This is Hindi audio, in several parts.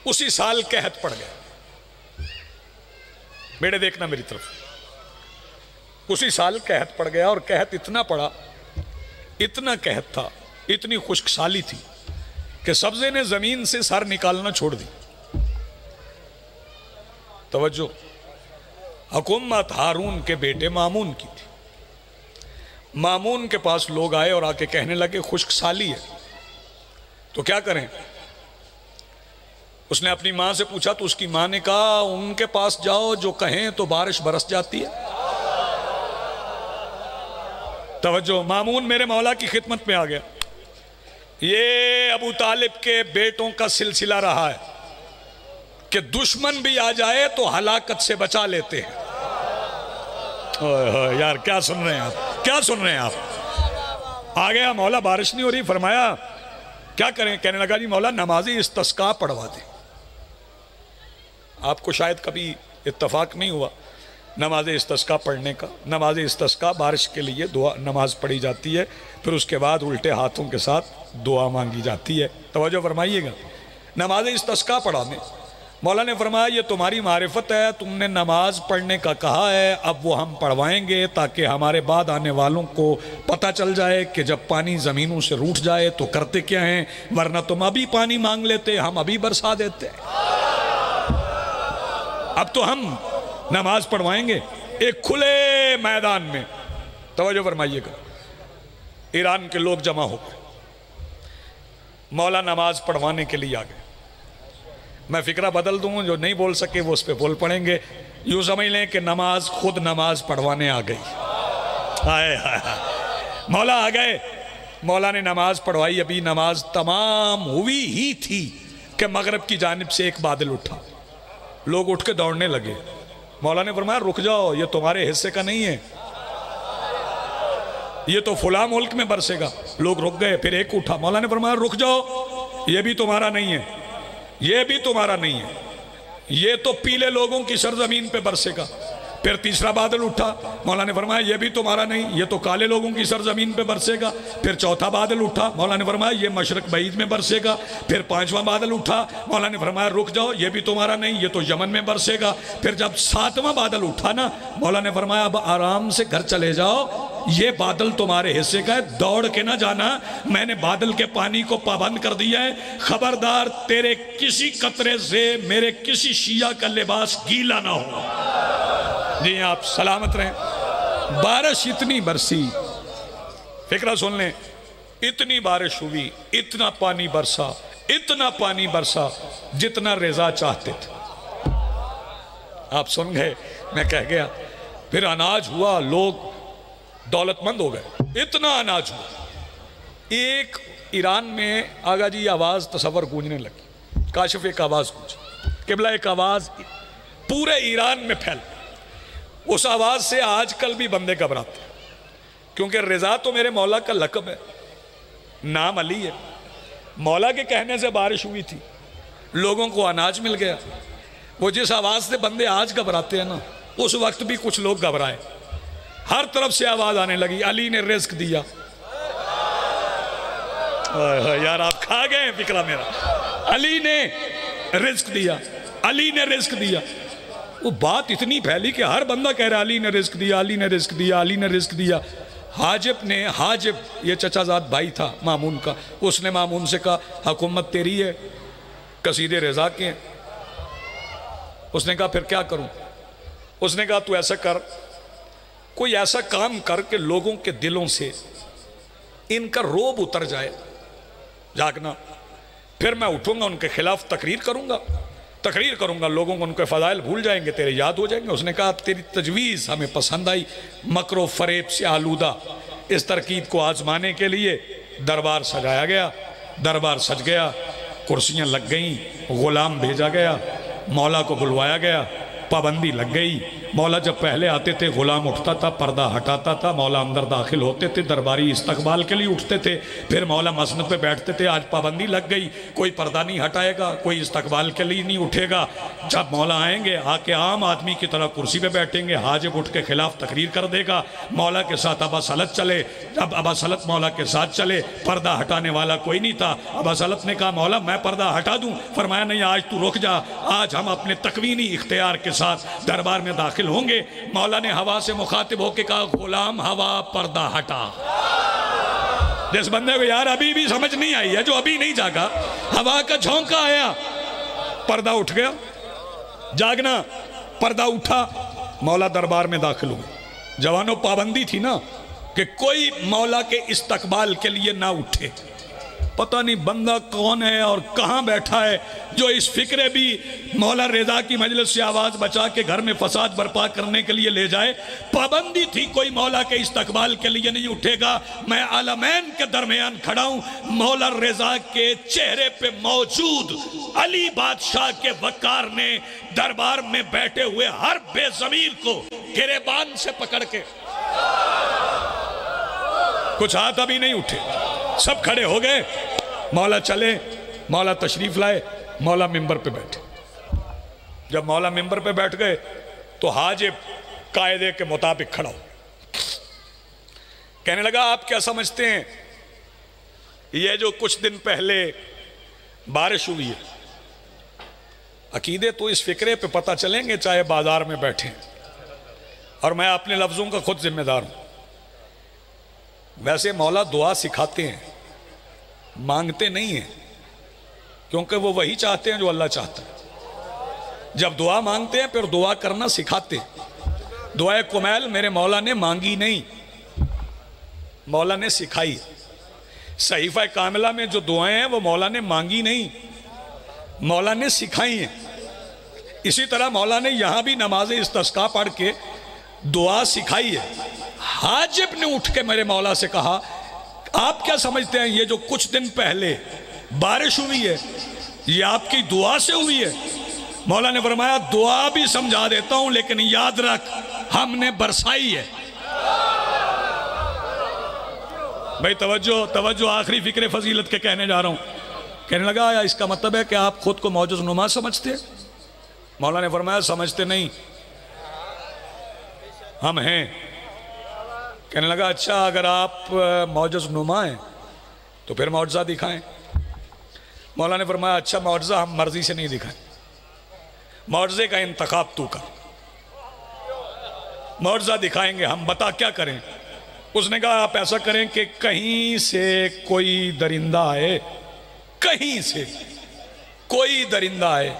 उसी साल कहत पड़ गया। बेटे देखना मेरी तरफ, उसी साल कहत पड़ गया और कहत इतना पड़ा, इतना कहत था, इतनी खुश्कसाली थी कि सब्जे ने जमीन से सर निकालना छोड़ दी। तवज्जो, हुकूमत हारून के बेटे मामून की थी। मामून के पास लोग आए और आके कहने लगे खुश्कसाली है तो क्या करें। उसने अपनी मां से पूछा तो उसकी मां ने कहा उनके पास जाओ, जो कहें तो बारिश बरस जाती है। तवज्जो, मामून मेरे मौला की खिदमत में आ गया। ये अबू तालिब के बेटों का सिलसिला रहा है कि दुश्मन भी आ जाए तो हलाकत से बचा लेते हैं। यार क्या सुन रहे हैं आप, क्या सुन रहे हैं आप। आ गया मौला, बारिश नहीं हो रही, फरमाया क्या करें। कहने लगा जी मौला नमाज़ी इस्तिस्का पढ़वा दें। आपको शायद कभी इत्तफाक नहीं हुआ नमाज इस्तिस्का पढ़ने का। नमाज इस्तिस्का बारिश के लिए दुआ नमाज पढ़ी जाती है, फिर उसके बाद उल्टे हाथों के साथ दुआ मांगी जाती है। तवज्जो फरमाइएगा, नमाज इस्तिस्का पढ़ा दें। मौला ने फरमाया ये तुम्हारी मारिफत है, तुमने नमाज पढ़ने का कहा है, अब वो हम पढ़वाएंगे ताकि हमारे बाद आने वालों को पता चल जाए कि जब पानी ज़मीनों से रूठ जाए तो करते क्या हैं, वरना तुम अभी पानी मांग लेते, हम अभी बरसा देते। अब तो हम नमाज पढ़वाएंगे एक खुले मैदान में। तवज्जो फरमाइएगा, ईरान के लोग जमा हो गए, मौला नमाज पढ़वाने के लिए आ गए। मैं फिक्रा बदल दूँ, जो नहीं बोल सके वो उस पर बोल पड़ेंगे। यूँ समझ लें कि नमाज खुद नमाज पढ़वाने आ गई। हाय हाय मौला आ गए, मौला ने नमाज पढ़वाई। अभी नमाज तमाम हुई ही थी कि मगरब की जानिब से एक बादल उठा, लोग उठ के दौड़ने लगे। मौला ने फरमाया रुक जाओ, ये तुम्हारे हिस्से का नहीं है, ये तो फुला मुल्क में बरसेगा। लोग रुक गए, फिर एक उठा, मौला ने फरमाया रुक जाओ, ये भी तुम्हारा नहीं है, ये भी तुम्हारा नहीं है, ये तो पीले लोगों की सरजमीन पे बरसेगा। फिर तीसरा बादल उठा, मौला ने फरमाया ये भी तुम्हारा नहीं, ये तो काले लोगों की सरजमीन पे बरसेगा। फिर चौथा बादल उठा, मौला ने फरमाया ये मशरक बईद में बरसेगा। फिर पांचवा बादल उठा, मौला ने फरमाया रुक जाओ, ये भी तुम्हारा नहीं, ये तो यमन में बरसेगा। फिर जब सातवां बादल उठा ना, मौला ने फरमाया अब आराम से घर चले जाओ, ये बादल तुम्हारे हिस्से का है, दौड़ के ना जाना, मैंने बादल के पानी को पाबंद कर दिया है। खबरदार तेरे किसी कतरे से मेरे किसी शिया का लिबास गीला ना हो। जी आप सलामत रहें। बारिश इतनी बरसी, फिक्रा सुन लें, इतनी बारिश हुई, इतना पानी बरसा, इतना पानी बरसा जितना रज़ा चाहते थे। आप सुन गए, मैं कह गया। फिर अनाज हुआ, लोग दौलतमंद हो गए, इतना अनाज हुआ। एक ईरान में आगा जी आवाज़ तसव्वुर गूंजने लगी, काशिफ एक आवाज़ गूंजी, किबला एक आवाज़ पूरे ईरान में फैल। उस आवाज़ से आजकल भी बंदे घबराते हैं, क्योंकि रज़ा तो मेरे मौला का लक़ब है, नाम अली है। मौला के कहने से बारिश हुई थी, लोगों को अनाज मिल गया। वो जिस आवाज़ से बंदे आज घबराते हैं ना, उस वक्त भी कुछ लोग घबराए। हर तरफ से आवाज़ आने लगी, अली ने रिज़्क दिया। यार आप खा गए फिक्रा मेरा। अली ने रिज़्क दिया, अली ने रिज़्क दिया। वो बात इतनी फैली कि हर बंदा कह रहा अली ने रिज़्क दिया, अली ने रिज़्क दिया, अली ने रिज़्क दिया। हाजिब ये चचाजाद भाई था मामून का, उसने मामून से कहा हुकूमत तेरी है, कसीदे रज़ा के हैं। उसने कहा फिर क्या करूं? उसने कहा तू ऐसा कर, कोई ऐसा काम कर कि लोगों के दिलों से इनका रोब उतर जाए, जागना। फिर मैं उठूंगा, उनके खिलाफ तकरीर करूंगा, लोगों को उनके फ़ज़ाइल भूल जाएंगे, तेरे याद हो जाएंगे। उसने कहा तेरी तजवीज़ हमें पसंद आई। मकरो फ़रेब से आलूदा इस तरकीब को आजमाने के लिए दरबार सजाया गया, दरबार सज गया, कुर्सियाँ लग गईं, ग़ुलाम भेजा गया, मौला को बुलवाया गया। पाबंदी लग गई। मौला जब पहले आते थे गुलाम उठता था, पर्दा हटाता था, मौला अंदर दाखिल होते थे, दरबारी इस्तकबाल के लिए उठते थे, फिर मौला मसनद पे बैठते थे। आज पाबंदी लग गई, कोई पर्दा नहीं हटाएगा, कोई इस्तकबाल के लिए नहीं उठेगा। जब मौला आएंगे आके आम आदमी की तरह कुर्सी पे बैठेंगे, हाजिब उठ के खिलाफ तकरीर कर देगा। मौला के साथ अबा सलत चले, जब अबा सलत मौला के साथ चले, पर्दा हटाने वाला कोई नहीं था। अबा सलत ने कहा मौला मैं पर्दा हटा दूं? फरमाया नहीं, आज तू रुक जा, आज हम अपने तकवीनी इख्तियार के साथ दरबार में दाखिल होंगे। मौला ने हवा से मुखातिब होकर कहा गुलाम हवा पर्दा हटा। जिस बंदे को यार अभी भी समझ नहीं आई है, जो अभी नहीं जागा, हवा का झोंका आया, पर्दा उठ गया। जागना, पर्दा उठा, मौला दरबार में दाखिल हुए। जवानों पाबंदी थी ना कि कोई मौला के इस्तकबाल के लिए ना उठे। पता नहीं बंदा कौन है और कहाँ बैठा है जो इस फिक्रे भी मौला रज़ा की मजलिस से आवाज़ बचा के घर में फसाद बर्पा करने के लिए ले जाए। पाबंदी थी कोई मौला के इस्तकबाल के लिए नहीं उठेगा। मैं आलमैन के दरमियान खड़ा हूँ, मौला रज़ा के चेहरे पे मौजूद अली बादशाह के वकार ने दरबार में बैठे हुए हर बेज़मीर को गिरेबान से पकड़ के, कुछ हाथ अभी नहीं उठे, सब खड़े हो गए। मौला चले, मौला तशरीफ लाए, मौला मिंबर पे बैठे। जब मौला मिंबर पे बैठ गए तो हाजिब कायदे के मुताबिक खड़ा हो, कहने लगा आप क्या समझते हैं ये जो कुछ दिन पहले बारिश हुई है, अकीदे तो इस फिक्रे पे पता चलेंगे चाहे बाजार में बैठे, और मैं अपने लफ्जों का खुद जिम्मेदार हूं। वैसे मौला दुआ सिखाते हैं, मांगते नहीं हैं, क्योंकि वो वही चाहते हैं जो अल्लाह चाहता है। जब दुआ मांगते हैं फिर दुआ करना सिखाते हैं। दुआए कुमैल मेरे मौला ने मांगी नहीं, मौला ने सिखाई। सहीफा कामिला में जो दुआएं हैं वो मौला ने मांगी नहीं, मौला ने सिखाई हैं। इसी तरह मौला ने यहां भी नमाज इस्तिस्का पढ़ के दुआ सिखाई है। हाजिब ने उठ के मेरे मौला से कहा आप क्या समझते हैं ये जो कुछ दिन पहले बारिश हुई है ये आपकी दुआ से हुई है? मौला ने फरमाया दुआ भी समझा देता हूं, लेकिन याद रख हमने बरसाई है। भाई तवज्जो तवज्जो, आखिरी फिक्रे फजीलत के कहने जा रहा हूं। कहने लगा या इसका मतलब है कि आप खुद को मौजूद नुमा समझते? मौला ने फरमाया समझते नहीं, हम हैं। कहने लगा अच्छा अगर आप मौजज़ नुमा हैं तो फिर मौजज़ा दिखाएं। मौला ने फरमाया अच्छा मौजज़ा हम मर्जी से नहीं दिखाएं, मौजज़े का इंतखाब तू कर, मौजज़ा दिखाएंगे हम, बता क्या करें? उसने कहा आप ऐसा करें कि कहीं से कोई दरिंदा आए, कहीं से कोई दरिंदा आए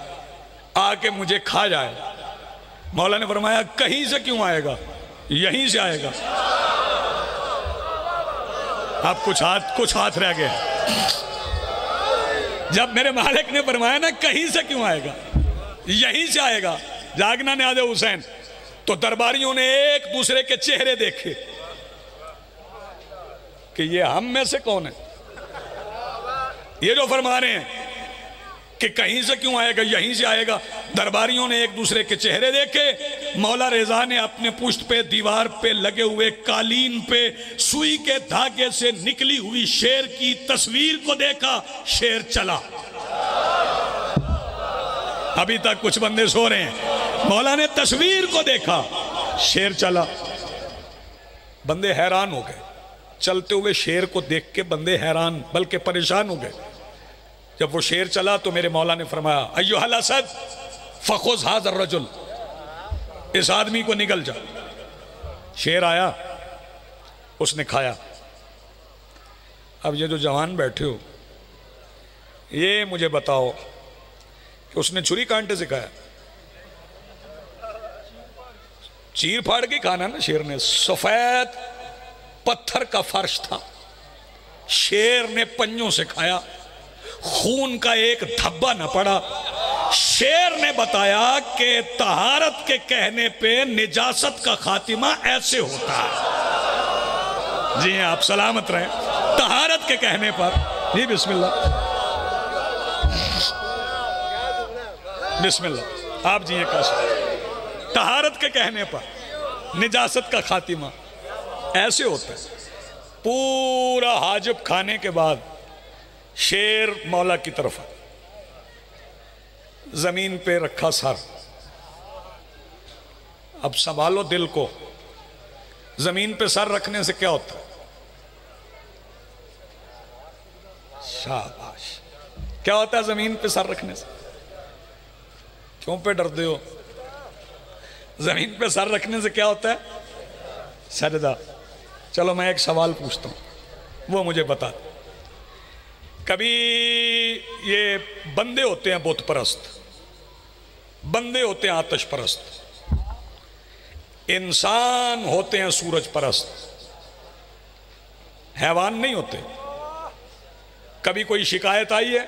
आके मुझे खा जाए। मौला ने फरमाया कहीं से क्यों आएगा, यहीं से आएगा। अब कुछ हाथ रह गए। जब मेरे मालिक ने फरमाया ना कहीं से क्यों आएगा, यहीं से आएगा, जागना ने आदे हुसैन, तो दरबारियों ने एक दूसरे के चेहरे देखे कि ये हम में से कौन है, ये जो फरमा रहे हैं कि कहीं से क्यों आएगा, यहीं से आएगा। दरबारियों ने एक दूसरे के चेहरे देखे। मौला रज़ा ने अपने पुष्ट पे दीवार पे लगे हुए कालीन पे सुई के धागे से निकली हुई शेर की तस्वीर को देखा, शेर चला। अभी तक कुछ बंदे सो रहे हैं। मौला ने तस्वीर को देखा, शेर चला। बंदे हैरान हो गए, चलते हुए शेर को देख के बंदे हैरान बल्कि परेशान हो गए। जब वो शेर चला तो मेरे मौला ने फरमाया अय्युहल असद फखुज़ हाज़र रजुल, इस आदमी को निगल जा। शेर आया, उसने खाया। अब ये जो जवान बैठे हो, ये मुझे बताओ कि उसने छुरी कांटे से खाया? चीर फाड़ के खाना ना शेर ने। सफेद पत्थर का फर्श था, शेर ने पंजों से खाया, खून का एक धब्बा न पड़ा। शेर ने बताया कि तहारत के कहने पे निजासत का खातिमा ऐसे होता है। जी आप सलामत रहें। तहारत के कहने पर जी बिस्मिल्लाह, बिस्मिल्लाह आप जी काश तहारत के कहने पर निजासत का खातिमा ऐसे होता है। पूरा हाजिब खाने के बाद शेर मौला की तरफ जमीन पे रखा सर। अब संभालो दिल को, जमीन पे सर रखने से क्या होता है? शाबाश। क्या होता है जमीन पे सर रखने से? क्यों पे डरते हो? जमीन पे सर रखने से क्या होता है? सजदा। चलो मैं एक सवाल पूछता हूं, वो मुझे बता दो। कभी ये बंदे होते हैं बुत परस्त, बंदे होते हैं आतिश परस्त, इंसान होते हैं सूरज परस्त, हैवान नहीं होते। कभी कोई शिकायत आई है?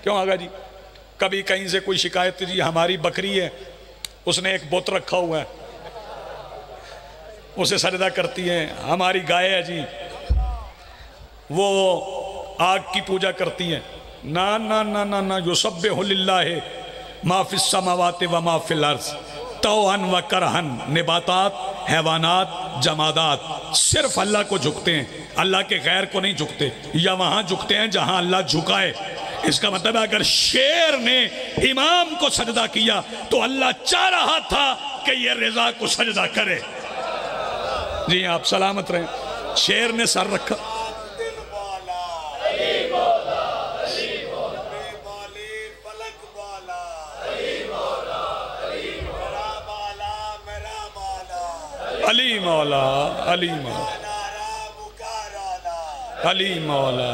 क्यों आगा जी? कभी कहीं से कोई शिकायत, जी हमारी बकरी है, उसने एक बुत रखा हुआ है, उसे सजदा करती है। हमारी गाय है जी, वो आग की पूजा करती है। ना ना ना ना ना, युसब्बिहु लिल्लाहि मा फिस समावाति व मा फिल अर्ज़ तौअन व करहन, निबातात, हैवानात, जमादात सिर्फ अल्लाह को झुकते हैं, अल्लाह के गैर को नहीं झुकते, या वहां झुकते हैं जहां अल्लाह झुकाए। इसका मतलब है अगर शेर ने इमाम को सजदा किया तो अल्लाह चाह रहा था कि ये रिजा को सजदा करे। जी आप सलामत रहें। शेर ने सर रखा, अली मौला, अली मौला, अली मौला।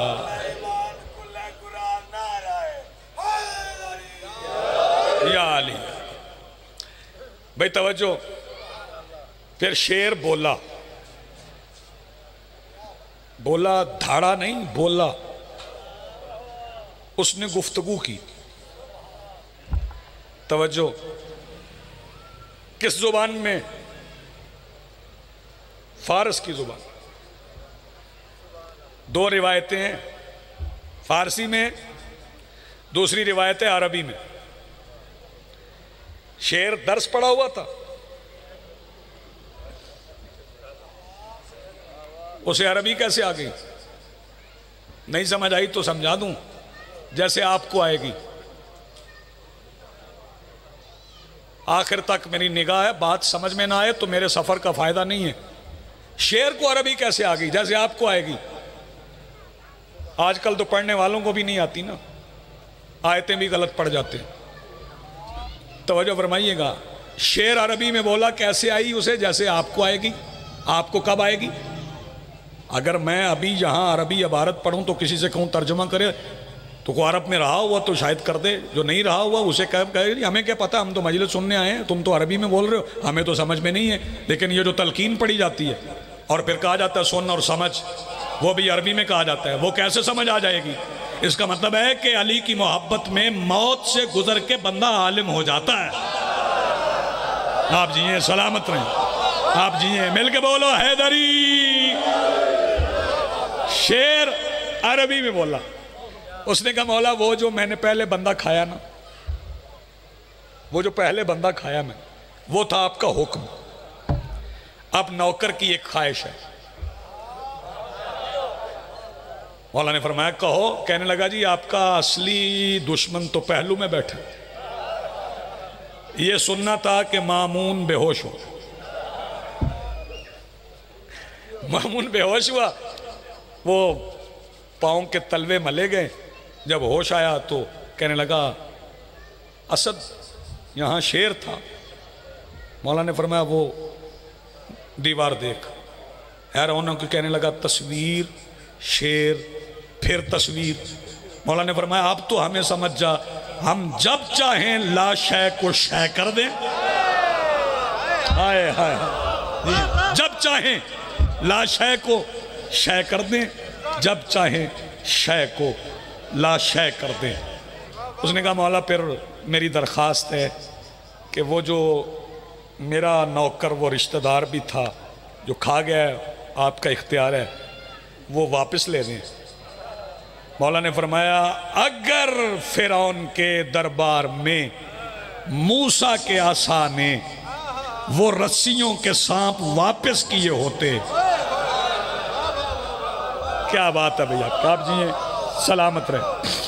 या अली। भाई तवज्जो। फिर शेर बोला, बोला धाड़ा नहीं, बोला। उसने गुफ्तगू की। तवज्जो। किस जुबान में? फारस की जुबान। दो रिवायतें हैं, फारसी में, दूसरी रिवायत है अरबी में। शेर दर्स पड़ा हुआ था, उसे अरबी कैसे आ गई? नहीं समझ आई तो समझा दूं, जैसे आपको आएगी। आखिर तक मेरी निगाह है, बात समझ में ना आए तो मेरे सफर का फायदा नहीं है। शेर को अरबी कैसे आ गई? जैसे आपको आएगी। आजकल तो पढ़ने वालों को भी नहीं आती ना, आयतें भी गलत पढ़ जाते हैं। तवज्जो फरमाइएगा। शेर अरबी में बोला, कैसे आई उसे? जैसे आपको आएगी। आपको कब आएगी? अगर मैं अभी यहाँ अरबी इबारत पढ़ूँ तो किसी से कहूँ तर्जुमा करे, तो को अरब में रहा हुआ तो शायद कर दे, जो नहीं रहा हुआ उसे कहे हमें क्या पता, हम तो मजलिस सुनने आए हैं, तुम तो अरबी में बोल रहे हो, हमें तो समझ में नहीं है। लेकिन ये जो तलकीन पढ़ी जाती है और फिर कहा जाता है सुन और समझ, वो भी अरबी में कहा जाता है, वो कैसे समझ आ जाएगी? इसका मतलब है कि अली की मोहब्बत में मौत से गुजर के बंदा आलिम हो जाता है। आप जिए, सलामत रहें। आप जिए, मिल के बोलो हैदरी। शेर अरबी में बोला। उसने कहा मौला वो जो मैंने पहले बंदा खाया ना, वो जो पहले बंदा खाया मैं, वो था आपका हुक्म। अब नौकर की एक ख्वाहिश है। मौला ने फरमाया कहो। कहने लगा जी आपका असली दुश्मन तो पहलू में बैठा, ये सुनना था कि मामून बेहोश हो। मामून बेहोश हुआ, वो पाँव के तलवे मले गए। जब होश आया तो कहने लगा असद, यहाँ शेर था। मौला ने फरमाया वो दीवार देख। हैरान होकर कहने लगा तस्वीर, शेर, फिर तस्वीर। मौला ने फरमाया अब तो हमें समझ जा, हम जब चाहें ला शय को शय कर दें। हाय हाय, जब चाहें ला शय को शय कर दें, जब चाहें शय को ला शय कर दें। उसने कहा मौला फिर मेरी दरख्वास्त है कि वो जो मेरा नौकर, वो रिश्तेदार भी था जो खा गया, आपका इख्तियार है, वो वापस ले दें। मौला ने फरमाया अगर फिरौन के दरबार में मूसा के आसा ने वो रस्सियों के सांप वापस किए होते। क्या बात है भैया, आप जिए सलामत रहे।